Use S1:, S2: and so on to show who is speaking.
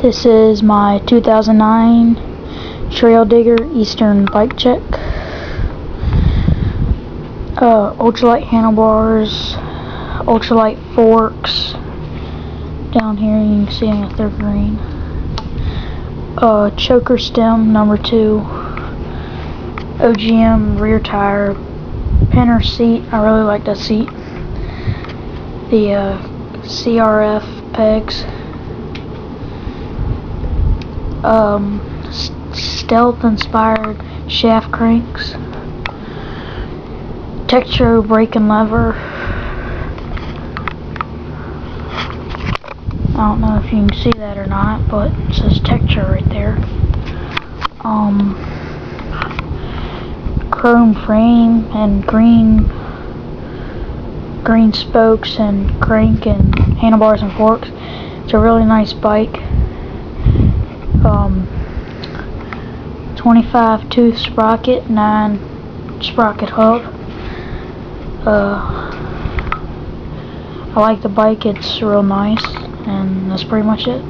S1: This is my 2009 Traildigger Eastern bike check. Ultralight handlebars, ultralight forks. Down here you can see them if they're green. Choker stem number 2. OGM rear tire. Pinner seat. I really like that seat. The CRF pegs. Stealth inspired shaft cranks, Tektro brake and lever. I don't know if you can see that or not, but it says Tektro right there. Chrome frame and green spokes and crank and handlebars and forks. It's a really nice bike. 25 tooth sprocket, 9 sprocket hub. I like the bike, it's real nice, and that's pretty much it.